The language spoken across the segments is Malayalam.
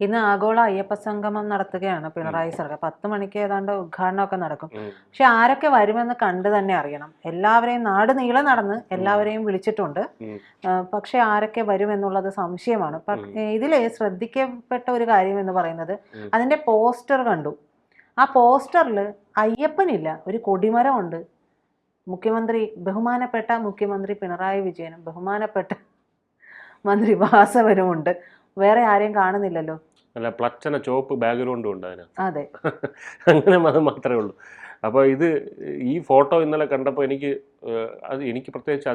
ഇന്ന് ആഗോള അയ്യപ്പ സംഗമം നടത്തുകയാണ് പിണറായി സർക്കാർ. 10 മണിക്ക് ഏതാണ്ട് ഉദ്ഘാടനമൊക്കെ നടക്കും. പക്ഷെ ആരൊക്കെ വരുമെന്ന് കണ്ടു തന്നെ അറിയണം. എല്ലാവരെയും നാട് നീളെ നടന്ന് എല്ലാവരെയും വിളിച്ചിട്ടുണ്ട്. പക്ഷെ ആരൊക്കെ വരുമെന്നുള്ളത് സംശയമാണ്. ഇതിലെ ശ്രദ്ധിക്കപ്പെട്ട ഒരു കാര്യം എന്ന് പറയുന്നത് അതിന്റെ പോസ്റ്റർ കണ്ടു. ആ പോസ്റ്ററിൽ അയ്യപ്പനില്ല, ഒരു കൊടിമരമുണ്ട്. ബഹുമാനപ്പെട്ട മുഖ്യമന്ത്രി പിണറായി വിജയനും ബഹുമാനപ്പെട്ട മന്ത്രി വാസവനുമുണ്ട്. വേറെ ആരെയും കാണുന്നില്ലല്ലോ. അല്ല, പ്ലച്ചന ചുവപ്പ് ബാക്ക്ഗ്രൗണ്ടും ഉണ്ട് അതിന്. അതെ, അങ്ങനെ അത് മാത്രമേ ഉള്ളൂ. അപ്പോൾ ഈ ഫോട്ടോ ഇന്നലെ കണ്ടപ്പോൾ എനിക്ക് പ്രത്യേകിച്ച്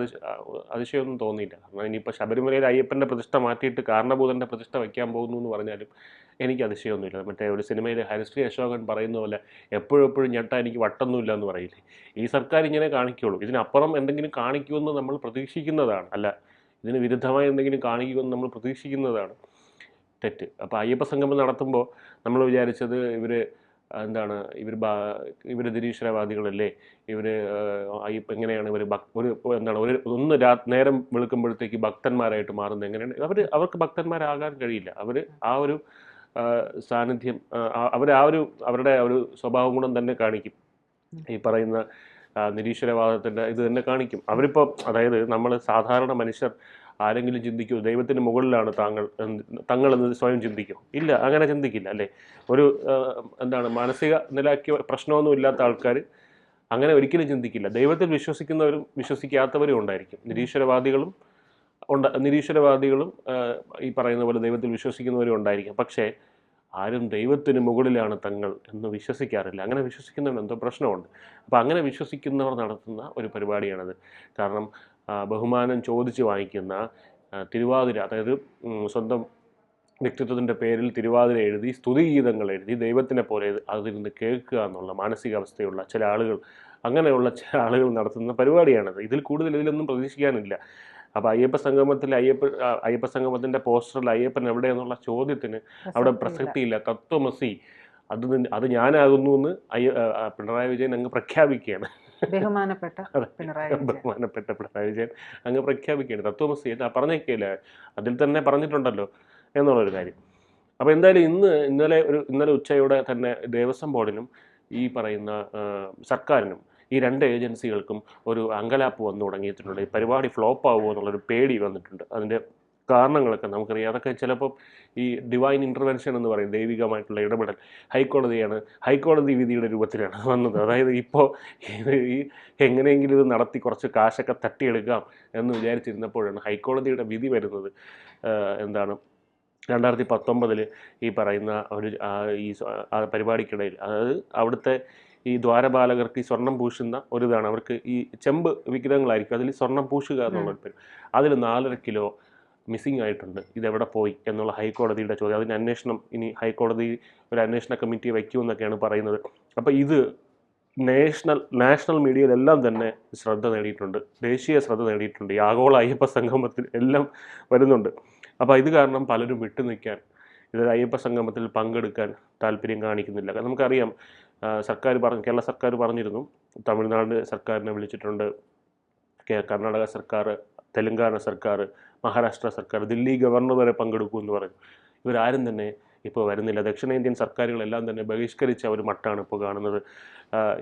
അതിശയമൊന്നും തോന്നിയില്ല. കാരണം ഇനിയിപ്പോൾ ശബരിമലയിൽ അയ്യപ്പൻ്റെ പ്രതിഷ്ഠ മാറ്റിയിട്ട് കാരണഭൂതൻ്റെ പ്രതിഷ്ഠ വയ്ക്കാൻ പോകുന്നു എന്ന് പറഞ്ഞാലും എനിക്ക് അതിശയമൊന്നുമില്ല. മറ്റേ ഒരു സിനിമയിൽ ഹരിശ്രീ അശോകൻ പറയുന്ന പോലെ എപ്പോഴും ഞെട്ടാ എനിക്ക് വട്ടൊന്നുമില്ല എന്ന് പറയില്ലേ. ഈ സർക്കാർ ഇങ്ങനെ കാണിക്കുള്ളൂ. ഇതിനപ്പുറം എന്തെങ്കിലും കാണിക്കുമെന്ന് നമ്മൾ പ്രതീക്ഷിക്കുന്നതാണ്. അല്ല, ഇതിന് വിരുദ്ധമായി എന്തെങ്കിലും കാണിക്കുമെന്ന് നമ്മൾ പ്രതീക്ഷിക്കുന്നതാണ് തെറ്റ്. അപ്പോൾ അയ്യപ്പ സംഗമം നടത്തുമ്പോൾ നമ്മൾ വിചാരിച്ചത് ഇവർ നിരീശ്വരവാദികളല്ലേ, അയ്യപ്പ എങ്ങനെയാണ് ഒന്ന് നേരം വെളുക്കുമ്പോഴത്തേക്ക് ഭക്തന്മാരായിട്ട് മാറുന്നത് എങ്ങനെയാണ്? അവർക്ക് ഭക്തന്മാരാകാൻ കഴിയില്ല. അവർ ആ ഒരു സാന്നിധ്യം, അവരുടെ ഒരു സ്വഭാവം ഗുണം തന്നെ കാണിക്കും. ഈ പറയുന്ന നിരീശ്വരവാദത്തിൻ്റെ ഇത് തന്നെ കാണിക്കും. അതായത് നമ്മൾ സാധാരണ മനുഷ്യർ ആരെങ്കിലും ചിന്തിക്കൂ ദൈവത്തിന് മുകളിലാണ് തങ്ങൾ എന്ന് സ്വയം ചിന്തിക്കും? ഇല്ല, അങ്ങനെ ചിന്തിക്കില്ല അല്ലേ. ഒരു മാനസിക നിലയ്ക്ക് പ്രശ്നമൊന്നും ഇല്ലാത്ത ആൾക്കാർ അങ്ങനെ ഒരിക്കലും ചിന്തിക്കില്ല. ദൈവത്തിൽ വിശ്വസിക്കുന്നവരും വിശ്വസിക്കാത്തവരും ഉണ്ടായിരിക്കും. നിരീശ്വരവാദികളും ഈ പറയുന്ന പോലെ ദൈവത്തിൽ വിശ്വസിക്കുന്നവരും ഉണ്ടായിരിക്കും. പക്ഷേ ആരും ദൈവത്തിന് മുകളിലാണ് തങ്ങൾ എന്ന് വിശ്വസിക്കാറില്ല. അങ്ങനെ വിശ്വസിക്കുന്നവർ എന്തോ പ്രശ്നമുണ്ട്. അപ്പോൾ അങ്ങനെ വിശ്വസിക്കുന്നവർ നടത്തുന്ന ഒരു പരിപാടിയാണത്. കാരണം ബഹുമാനം ചോദിച്ച് വാങ്ങിക്കുന്ന തിരുവാതിര, അതായത് സ്വന്തം വ്യക്തിത്വത്തിൻ്റെ പേരിൽ തിരുവാതിര എഴുതി സ്തുതിഗീതങ്ങൾ എഴുതി ദൈവത്തിനെ പോലെ അതിരുന്ന് കേൾക്കുക എന്നുള്ള മാനസികാവസ്ഥയുള്ള ചില ആളുകൾ നടത്തുന്ന പരിപാടിയാണത്. ഇതിലൊന്നും പ്രതീക്ഷിക്കാനില്ല. അപ്പോൾ അയ്യപ്പ സംഗമത്തിൻ്റെ പോസ്റ്ററിൽ അയ്യപ്പൻ എവിടെയെന്നുള്ള ചോദ്യത്തിന് അവിടെ പ്രസക്തിയില്ല. തത്വമസി അത് ഞാനാകുന്നു എന്ന് പിണറായി വിജയൻ അങ്ങ് പ്രഖ്യാപിക്കുകയാണ്. ബഹുമാനപ്പെട്ട പിണറായി വിജയൻ അങ്ങ് പ്രഖ്യാപിക്കുകയാണ്. തത്വമസി പറഞ്ഞേക്കില്ല, അതിൽ തന്നെ പറഞ്ഞിട്ടുണ്ടല്ലോ എന്നുള്ളൊരു കാര്യം. അപ്പോൾ എന്തായാലും ഇന്നലെ ഉച്ചയോടെ തന്നെ ദേവസ്വം ബോർഡിനും ഈ പറയുന്ന സർക്കാരിനും ഈ രണ്ട് ഏജൻസികൾക്കും ഒരു അങ്കലാപ്പ് വന്നു തുടങ്ങിയിട്ടുണ്ട്. ഈ പരിപാടി ഫ്ലോപ്പ് ആവുമോ എന്നുള്ളൊരു പേടി വന്നിട്ടുണ്ട്. അതിൻ്റെ കാരണങ്ങളൊക്കെ നമുക്കറിയാം. അതൊക്കെ ചിലപ്പോൾ ഈ ഡിവൈൻ ഇൻ്റർവെൻഷൻ എന്ന് പറയും, ദൈവികമായിട്ടുള്ള ഇടപെടൽ. ഹൈക്കോടതി വിധിയുടെ രൂപത്തിലാണ് വന്നത്. അതായത് ഇപ്പോൾ ഈ എങ്ങനെയെങ്കിലും ഇത് നടത്തി കുറച്ച് കാശൊക്കെ തട്ടിയെടുക്കാം എന്ന് വിചാരിച്ചിരുന്നപ്പോഴാണ് ഹൈക്കോടതിയുടെ വിധി വരുന്നത്. 2019 ഈ പറയുന്ന പരിപാടിക്കിടയിൽ, അതായത് അവിടുത്തെ ഈ ദ്വാരപാലകർക്ക് ഈ സ്വർണം പൂശുന്ന ഒരിതാണ്. അവർക്ക് ഈ ചെമ്പ് വിഗ്രഹങ്ങളായിരിക്കും, അതിൽ സ്വർണം പൂശുക എന്നുള്ളൊരു പേര്. അതിൽ 4.5 കിലോ മിസ്സിംഗ് ആയിട്ടുണ്ട്. ഇതെവിടെ പോയി എന്നുള്ള ഹൈക്കോടതിയുടെ ചോദ്യം. അതിന് അന്വേഷണം ഇനി ഹൈക്കോടതി ഒരു അന്വേഷണ കമ്മിറ്റി വയ്ക്കുമെന്നൊക്കെയാണ് പറയുന്നത്. അപ്പോൾ ഇത് നാഷണൽ മീഡിയയിലെല്ലാം തന്നെ ശ്രദ്ധ നേടിയിട്ടുണ്ട്, ദേശീയ ശ്രദ്ധ നേടിയിട്ടുണ്ട്. ഈ ആഗോള അയ്യപ്പ സംഗമത്തിൽ എല്ലാം വരുന്നുണ്ട്. അപ്പോൾ ഇത് കാരണം പലരും വിട്ടുനിൽക്കാൻ, അയ്യപ്പ സംഗമത്തിൽ പങ്കെടുക്കാൻ താല്പര്യം കാണിക്കുന്നില്ല. നമുക്കറിയാം, കേരള സർക്കാർ പറഞ്ഞിരുന്നു, തമിഴ്നാട് സർക്കാരിനെ വിളിച്ചിട്ടുണ്ട്, കർണാടക സർക്കാർ, തെലങ്കാന സർക്കാർ, മഹാരാഷ്ട്ര സർക്കാർ, ദില്ലി ഗവർണർ വരെ പങ്കെടുക്കുമെന്ന് പറഞ്ഞു. ഇവരാരും തന്നെ ഇപ്പോൾ വരുന്നില്ല. ദക്ഷിണേന്ത്യൻ സർക്കാരുകളെല്ലാം തന്നെ ബഹിഷ്കരിച്ച ഒരു മട്ടാണ് ഇപ്പോൾ കാണുന്നത്.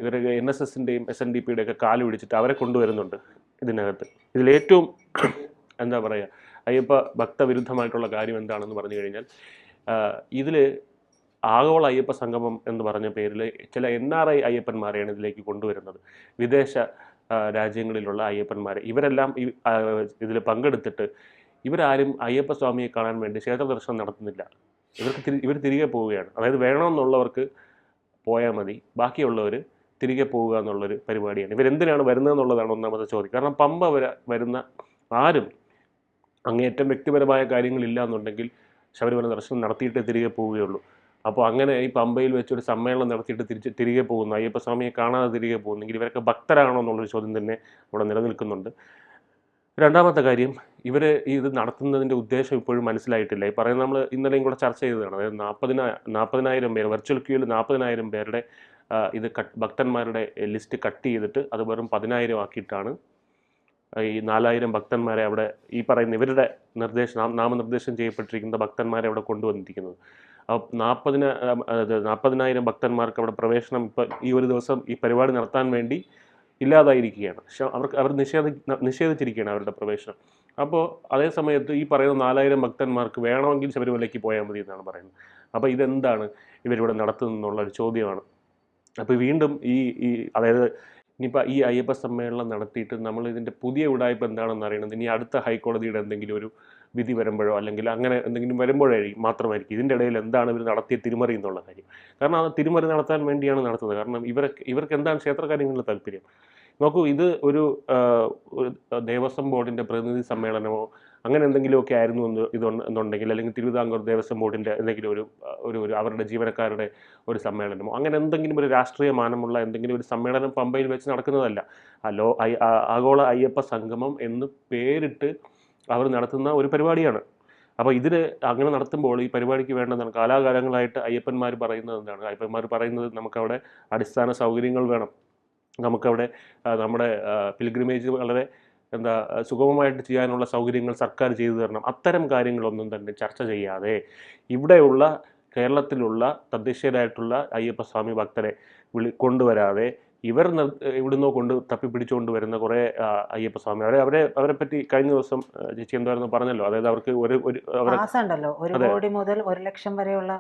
ഇവർ NSSൻ്റെയും SNDPയുടെ ഒക്കെ കാല് പിടിച്ചിട്ട് അവരെ കൊണ്ടുവരുന്നുണ്ട് ഇതിനകത്ത്. ഇതിലേറ്റവും അയ്യപ്പ ഭക്തവിരുദ്ധമായിട്ടുള്ള കാര്യം എന്താണെന്ന് പറഞ്ഞു കഴിഞ്ഞാൽ, ഇതിൽ ആഗോള അയ്യപ്പ സംഗമം എന്ന് പറഞ്ഞ പേരിൽ ചില NRI അയ്യപ്പന്മാരെയാണ് ഇതിലേക്ക് കൊണ്ടുവരുന്നത്. വിദേശ രാജ്യങ്ങളിലുള്ള അയ്യപ്പന്മാരെ. ഇവരെല്ലാം ഇതിൽ പങ്കെടുത്തിട്ട് ഇവരാരും അയ്യപ്പ സ്വാമിയെ കാണാൻ വേണ്ടി ക്ഷേത്ര ദർശനം നടത്തുന്നില്ല. ഇവർ തിരികെ പോവുകയാണ്. അതായത് വേണമെന്നുള്ളവർക്ക് പോയാൽ മതി, ബാക്കിയുള്ളവർ തിരികെ പോവുക എന്നുള്ളൊരു പരിപാടിയാണ്. ഇവരെന്തിനാണ് വരുന്നതെന്നുള്ളതാണ് ഒന്നാമത്തെ ചോദ്യം. കാരണം പമ്പ വരുന്ന ആരും അങ്ങേയറ്റം വ്യക്തിപരമായ കാര്യങ്ങളില്ല എന്നുണ്ടെങ്കിൽ ശബരിമല ദർശനം നടത്തിയിട്ടേ തിരികെ പോവുകയുള്ളൂ. അപ്പോൾ അങ്ങനെ ഈ പമ്പയിൽ വെച്ചൊരു സമ്മേളനം നടത്തിയിട്ട് തിരികെ പോകുന്നു, അയ്യപ്പസ്വാമിയെ കാണാതെ തിരികെ പോകുന്നെങ്കിൽ ഇവരൊക്കെ ഭക്തരാണോ എന്നുള്ളൊരു ചോദ്യം തന്നെ അവിടെ നിലനിൽക്കുന്നുണ്ട്. രണ്ടാമത്തെ കാര്യം, ഇത് നടത്തുന്നതിൻ്റെ ഉദ്ദേശം ഇപ്പോഴും മനസ്സിലായിട്ടില്ല. ഈ പറയുന്നത് നമ്മൾ ഇന്നലെയും കൂടെ ചർച്ച ചെയ്തതാണ്. അതായത് 40,000 പേർ, വെർച്വൽ ക്യൂവിൽ 40,000 പേരുടെ ഭക്തന്മാരുടെ ലിസ്റ്റ് കട്ട് ചെയ്തിട്ട് അത് വെറും 10,000 ആക്കിയിട്ടാണ് ഈ 4000 ഭക്തന്മാരെ അവിടെ ഈ പറയുന്ന ഇവരുടെ നാമനിർദ്ദേശം ചെയ്യപ്പെട്ടിരിക്കുന്ന ഭക്തന്മാരെ അവിടെ കൊണ്ടുവന്നിരിക്കുന്നത്. അപ്പോൾ 40,000 ഭക്തന്മാർക്ക് അവിടെ പ്രവേശനം ഇപ്പം ഈ ഒരു ദിവസം ഈ പരിപാടി നടത്താൻ വേണ്ടി ഇല്ലാതായിരിക്കുകയാണ്. അവർ നിഷേധിച്ചിരിക്കുകയാണ് അവരുടെ പ്രവേശനം. അപ്പോൾ അതേ സമയത്ത് ഈ പറയുന്ന 4000 ഭക്തന്മാർക്ക് വേണമെങ്കിൽ ശബരിമലയ്ക്ക് പോയാൽ മതി എന്നാണ് പറയുന്നത്. അപ്പോൾ ഇതെന്താണ് ഇവരിവിടെ നടത്തുന്നതെന്നുള്ളൊരു ചോദ്യമാണ്. അപ്പോൾ വീണ്ടും അതായത് ഇനിയിപ്പോൾ ഈ അയ്യപ്പ സമ്മേളനം നടത്തിയിട്ട് നമ്മൾ ഇതിൻ്റെ പുതിയ ഉടായ്പ എന്താണെന്ന് അറിയണത് ഇനി അടുത്ത ഹൈക്കോടതിയുടെ എന്തെങ്കിലും ഒരു വിധി വരുമ്പോഴോ അല്ലെങ്കിൽ അങ്ങനെ എന്തെങ്കിലും വരുമ്പോഴായിരിക്കും മാത്രമായിരിക്കും ഇതിൻ്റെ ഇടയിൽ എന്താണ് ഇവർ നടത്തിയ തിരിമറി എന്നുള്ള കാര്യം. കാരണം അത് തിരിമറി നടത്താൻ വേണ്ടിയാണ് നടത്തുന്നത്. കാരണം ഇവർക്ക് എന്താണ് ക്ഷേത്രകാര്യങ്ങളിൽ താല്പര്യം? നോക്കൂ, ഇത് ഒരു ദേവസ്വം ബോർഡിൻ്റെ പ്രതിനിധി സമ്മേളനമോ അങ്ങനെ എന്തെങ്കിലുമൊക്കെ ആയിരുന്നു എന്നുണ്ടെങ്കിൽ, അല്ലെങ്കിൽ തിരുവിതാംകൂർ ദേവസ്വം ബോർഡിൻ്റെ എന്തെങ്കിലും ഒരു അവരുടെ ജീവനക്കാരുടെ ഒരു സമ്മേളനമോ അങ്ങനെ എന്തെങ്കിലും ഒരു രാഷ്ട്രീയ മാനമുള്ള എന്തെങ്കിലും ഒരു സമ്മേളനം പമ്പയിൽ വെച്ച് നടക്കുന്നതല്ല. ആഗോള അയ്യപ്പ സംഗമം എന്ന് പേരിട്ട് അവർ നടത്തുന്ന ഒരു പരിപാടിയാണ്. അപ്പോൾ ഇതിൽ അങ്ങനെ നടത്തുമ്പോൾ ഈ പരിപാടിക്ക് വേണ്ടതാണ് കാലാകാലങ്ങളായിട്ട് അയ്യപ്പന്മാർ പറയുന്നത് എന്താണ്? അയ്യപ്പന്മാർ പറയുന്നത് നമുക്കവിടെ അടിസ്ഥാന സൗകര്യങ്ങൾ വേണം, നമുക്കവിടെ നമ്മുടെ പിൽഗ്രിമേജ് വളരെ സുഗമമായിട്ട് ചെയ്യാനുള്ള സൗകര്യങ്ങൾ സർക്കാർ ചെയ്തു തരണം. അത്തരം കാര്യങ്ങളൊന്നും തന്നെ ചർച്ച ചെയ്യാതെ ഇവിടെയുള്ള കേരളത്തിലുള്ള തദ്ദേശീയരായിട്ടുള്ള അയ്യപ്പസ്വാമി ഭക്തരെ കൊണ്ടുവരാതെ ഇവിടുന്നോ തപ്പിപ്പിടിച്ചുകൊണ്ട് വരുന്ന കുറേ അയ്യപ്പസ്വാമി അവരെ പറ്റി കഴിഞ്ഞ ദിവസം ചേച്ചി എന്തായിരുന്നു പറഞ്ഞല്ലോ. അതായത് അവർക്ക് ഒരു 1 കോടി മുതൽ 1 ലക്ഷം വരെയുള്ള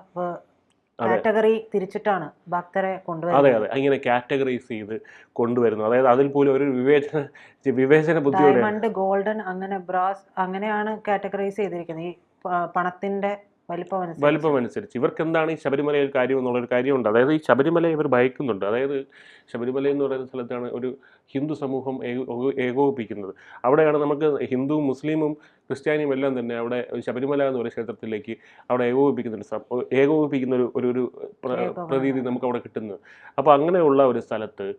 കാറ്റഗറി തിരിച്ചിട്ടാണ് ഭക്തരെ കൊണ്ടുവരുന്നത്. അതെ, ഇങ്ങനെ കാറ്റഗറൈസ് ചെയ്ത് കൊണ്ടുവരുന്നു. അതായത് അതിൽ പോലും ഒരു വിവേചന ബുദ്ധിയോടെ ഡയമണ്ട്, ഗോൾഡൻ, അങ്ങനെ ബ്രാസ് അങ്ങനെയാണ് കാറ്റഗറൈസ് ചെയ്തിരിക്കുന്നത്. ഈ പണത്തിന്റെ വലിപ്പം അനുസരിച്ച് ഇവർക്ക് എന്താണ് ഈ ശബരിമലയിൽ കാര്യം എന്നുള്ളൊരു കാര്യമുണ്ട്. അതായത് ഈ ശബരിമല ഇവർ ഭയക്കുന്നുണ്ട്. അതായത് ശബരിമല എന്ന് പറയുന്ന സ്ഥലത്താണ് ഒരു ഹിന്ദു സമൂഹം ഏകോപിപ്പിക്കുന്നത്. അവിടെയാണ് നമുക്ക് ഹിന്ദുവും മുസ്ലിമും ക്രിസ്ത്യാനിയും എല്ലാം തന്നെ അവിടെ ശബരിമല എന്ന് പറയുന്ന ക്ഷേത്രത്തിലേക്ക് അവിടെ ഏകോപിപ്പിക്കുന്ന ഒരു പ്രതീതി നമുക്ക് അവിടെ കിട്ടുന്നത്. അപ്പോൾ അങ്ങനെയുള്ള ഒരു സ്ഥലത്ത്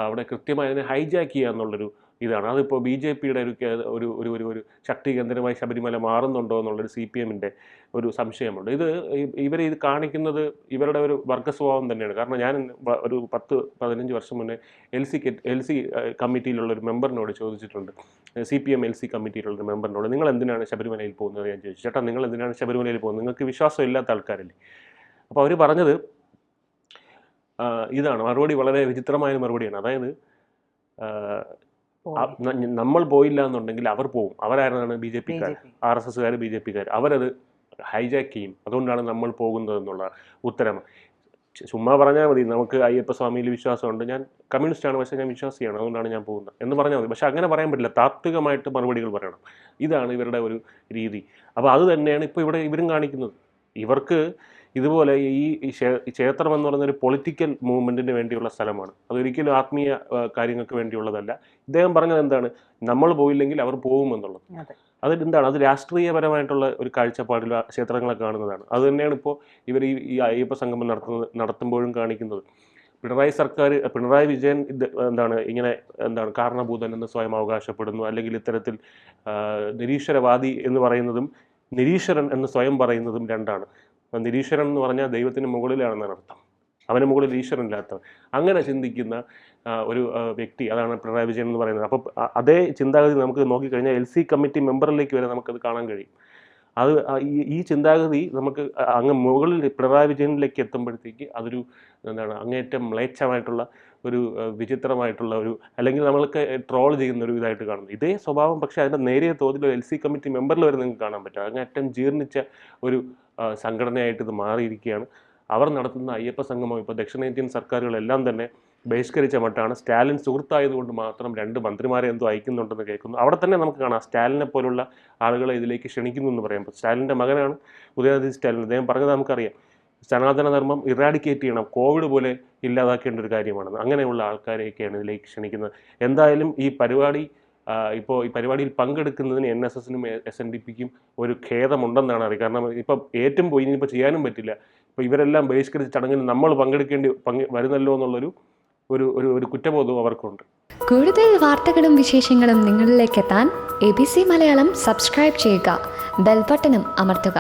അവിടെ കൃത്യമായി അതിനെ ഹൈജാക്ക് ചെയ്യുക എന്നുള്ളൊരു ഇതാണ്. അതിപ്പോൾ BJPയുടെ ഒരു ശക്തി കേന്ദ്രമായി ശബരിമല മാറുന്നുണ്ടോ എന്നുള്ളൊരു CPMൻ്റെ ഒരു സംശയമുണ്ട്. ഇത് കാണിക്കുന്നത് ഇവരുടെ ഒരു വർഗ സ്വഭാവം തന്നെയാണ്. കാരണം ഞാൻ ഒരു 10-15 വർഷം മുന്നേ LC കമ്മിറ്റിയിലുള്ളൊരു മെമ്പറിനോട് ചോദിച്ചിട്ടുണ്ട്, CPM LC കമ്മിറ്റിയിലുള്ളൊരു മെമ്പറിനോട്, നിങ്ങൾ എന്തിനാണ് ശബരിമലയിൽ പോകുന്നത് ഞാൻ ചോദിച്ചു. ചേട്ടാ, നിങ്ങൾ എന്തിനാണ് ശബരിമലയിൽ പോകുന്നത്? നിങ്ങൾക്ക് വിശ്വാസം ഇല്ലാത്ത ആൾക്കാരല്ലേ? അപ്പോൾ അവർ പറഞ്ഞത് ഇതാണ് മറുപടി. വളരെ വിചിത്രമായ മറുപടിയാണ്. അതായത് നമ്മൾ പോയില്ല എന്നുണ്ടെങ്കിൽ അവർ പോവും. അവരാരാണ്? BJPക്കാർ, RSSകാർ, BJPക്കാർ. അവരത് ഹൈജാക്ക് ചെയ്യും. അതുകൊണ്ടാണ് നമ്മൾ പോകുന്നത് എന്നുള്ള ഉത്തരം. ചുമ്മാ പറഞ്ഞാൽ മതി, നമുക്ക് അയ്യപ്പസ്വാമിയിൽ വിശ്വാസമുണ്ട്, ഞാൻ കമ്മ്യൂണിസ്റ്റാണ്, പക്ഷേ ഞാൻ വിശ്വാസിയാണ്, അതുകൊണ്ടാണ് ഞാൻ പോകുന്നത് എന്ന് പറഞ്ഞാൽ മതി. പക്ഷെ അങ്ങനെ പറയാൻ പറ്റില്ല. താത്വികമായിട്ട് മറുപടികൾ പറയണം. ഇതാണ് ഇവരുടെ ഒരു രീതി. അപ്പോൾ അത് തന്നെയാണ് ഇപ്പോൾ ഇവിടെ ഇവരും കാണിക്കുന്നത്. ഇവർക്ക് ഇതുപോലെ ഈ ക്ഷേത്രം എന്ന് പറയുന്നൊരു പൊളിറ്റിക്കൽ മൂവ്മെൻറ്റിന് വേണ്ടിയുള്ള സ്ഥലമാണ്. അതൊരിക്കലും ആത്മീയ കാര്യങ്ങൾക്ക് വേണ്ടിയുള്ളതല്ല. ഇദ്ദേഹം പറഞ്ഞത് എന്താണ്? നമ്മൾ പോയില്ലെങ്കിൽ അവർ പോകുമെന്നുള്ളത്. അതെന്താണ്? അത് രാഷ്ട്രീയപരമായിട്ടുള്ള ഒരു കാഴ്ചപ്പാടിൽ ക്ഷേത്രങ്ങളെ കാണുന്നതാണ്. അത് തന്നെയാണ് ഇപ്പോൾ ഇവർ ഈ അയ്യപ്പ സംഗമം നടത്തുമ്പോഴും കാണിക്കുന്നത്. പിണറായി വിജയൻ ഇങ്ങനെ കാരണഭൂതൻ എന്ന് സ്വയം അവകാശപ്പെടുന്നു, അല്ലെങ്കിൽ ഇത്തരത്തിൽ നിരീശ്വരവാദി എന്ന് പറയുന്നതും നിരീശ്വരൻ എന്ന് സ്വയം പറയുന്നതും രണ്ടാണ്. നിരീശ്വരൻ എന്ന് പറഞ്ഞാൽ ദൈവത്തിന് മുകളിലാണെന്നാണ് അർത്ഥം, അവന് മുകളിൽ ഈശ്വരനില്ലാത്തവൻ. അങ്ങനെ ചിന്തിക്കുന്ന ഒരു വ്യക്തി, അതാണ് പിണറായി വിജയൻ എന്ന് പറയുന്നത്. അപ്പോൾ അതേ ചിന്താഗതി നമുക്ക് നോക്കിക്കഴിഞ്ഞാൽ LC കമ്മിറ്റി മെമ്പറിലേക്ക് വരെ നമുക്കത് കാണാൻ കഴിയും. അത് ഈ ചിന്താഗതി നമുക്ക് അങ്ങ് മുകളിൽ പിണറായി വിജയനിലേക്ക് എത്തുമ്പോഴത്തേക്ക് അതൊരു അങ്ങേയറ്റം മ്ലേച്ഛമായിട്ടുള്ള ഒരു വിചിത്രമായിട്ടുള്ള ഒരു, അല്ലെങ്കിൽ നമ്മൾക്ക് ട്രോൾ ചെയ്യുന്ന ഒരു ഇതായിട്ട് കാണുന്നു. ഇതേ സ്വഭാവം പക്ഷേ അതിൻ്റെ നേരിയ തോതിൽ LC കമ്മിറ്റി മെമ്പറിൽ വരെ നിങ്ങൾക്ക് കാണാൻ പറ്റും. അങ്ങേയറ്റം ജീർണിച്ച ഒരു സംഘടനയായിട്ട് ഇത് മാറിയിരിക്കുകയാണ്. അവർ നടത്തുന്ന അയ്യപ്പ സംഗമം ഇപ്പോൾ ദക്ഷിണേന്ത്യൻ സർക്കാരുകളെല്ലാം തന്നെ ബഹിഷ്കരിച്ച മട്ടാണ്. സ്റ്റാലിൻ സുഹൃത്തായതുകൊണ്ട് മാത്രം 2 മന്ത്രിമാരെ എന്തോ അയക്കുന്നുണ്ടെന്ന് കേൾക്കുന്നു. അവിടെ തന്നെ നമുക്ക് കാണാം സ്റ്റാലിനെ പോലുള്ള ആളുകളെ ഇതിലേക്ക് ക്ഷണിക്കുന്നു എന്ന് പറയുമ്പോൾ. സ്റ്റാലിൻ്റെ മകനാണ് ഉദയനിധി സ്റ്റാലിൻ. അദ്ദേഹം പറഞ്ഞത് നമുക്കറിയാം, സനാതന ധർമ്മം ഇറാഡിക്കേറ്റ് ചെയ്യണം, കോവിഡ് പോലെ ഇല്ലാതാക്കേണ്ട ഒരു കാര്യമാണെന്ന്. അങ്ങനെയുള്ള ആൾക്കാരെയൊക്കെയാണ് ഇതിലേക്ക് ക്ഷണിക്കുന്നത്. എന്തായാലും ഈ പരിപാടിയിൽ പങ്കെടുക്കുന്നതിന് NSSനും SNDPക്കും ഒരു ഖേദമുണ്ടെന്നാണ് അറിയുക. കാരണം ഇപ്പം ഏറ്റവും പോയി ഇനിയിപ്പോൾ ചെയ്യാനും പറ്റില്ല. ഇപ്പോൾ ഇവരെല്ലാം ബഹിഷ്കരിച്ച ചടങ്ങിന് നമ്മൾ വരുന്നല്ലോ എന്നുള്ളൊരു ഒരു കുറ്റബോധവും അവർക്കുണ്ട്. കൂടുതൽ വാർത്തകളും വിശേഷങ്ങളും നിങ്ങളിലേക്ക് എത്താൻ ABC മലയാളം സബ്സ്ക്രൈബ് ചെയ്യുക, ബെൽ ബട്ടണും അമർത്തുക.